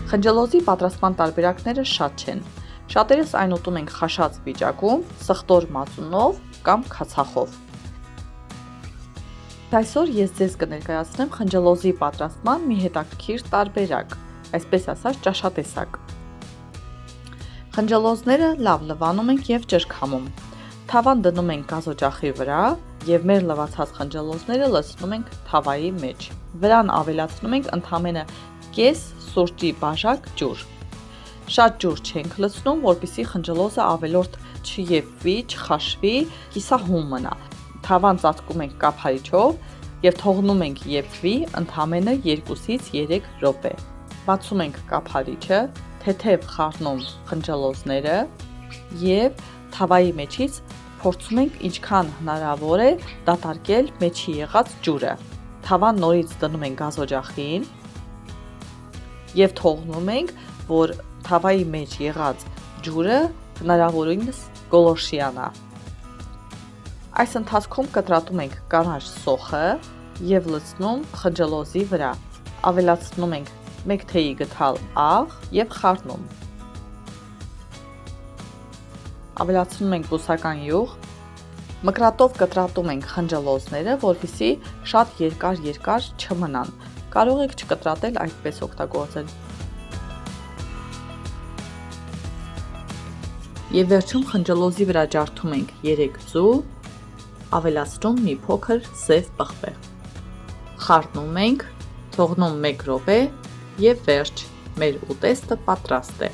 Խնջլոզի պատրաստման տարբերակները շատ չեն։ Շատերս այն ուտում ենք խաշած վիճակում, սխտոր մածունով կամ քացախով։ Այսօր ես ձեզ կներկայացնեմ խնջլոզի պատրաստման մի հետաքրքիր տարբերակ, այսպես ասած ճաշատեսակ։ Խնջլոզները լավ լվանում ենք եւ ջրքամում։ Թավան դնում ենք գազօջախի վրա եւ մեր լվացած խնջլոզները լցնում ենք թավայի մեջ։ Վրան ավելացնում ենք ընդամենը կես սուրճի բաժակ ջուր։ Շատ ջուր չենք լցնում, որպեսզի խնջլոզը ավելորդ չեփվի, չխաշվի, կիսահում մնա։ Թավան ծածկում ենք կափարիչով եւ թողնում ենք եփվի ընդամենը 2-ից 3 րոպե։ Բացում ենք կափարիչը, թեթև խառնում խնջլոզները եւ թավայի մեջից փորձում ենք ինչքան հնարավոր է դատարկել մեջի եղած ջուրը։ Թավան նորից դնում ենք գազօջախին եւ թողնում ենք, որ թավայի մեջ եղած ջուրը հնարավորինս գոլորշիանա։ Այս ընթացքում կտրատում ենք կանաչ սոխը եւ լցնում խնջլոզի վրա։ Ավելացնում ենք 1 թեյի գդալ աղ եւ խառնում։ Ավելացնում ենք բուսական յուղ։ Մկրատով կտրատում ենք խնջլոզները, որպեսզի շատ երկար չմնան։ Կարող եք չկտրատել, այդպես օգտագործել։ Եվ վերջում խնջլոզի վրա ջարդում ենք 3 ձու, ավելացնում մի փոքր սև պղպեղ։ Խառնում ենք, թողնում 1 րոպե եւ վերջ։ Մեր ուտեստը պատրաստ է։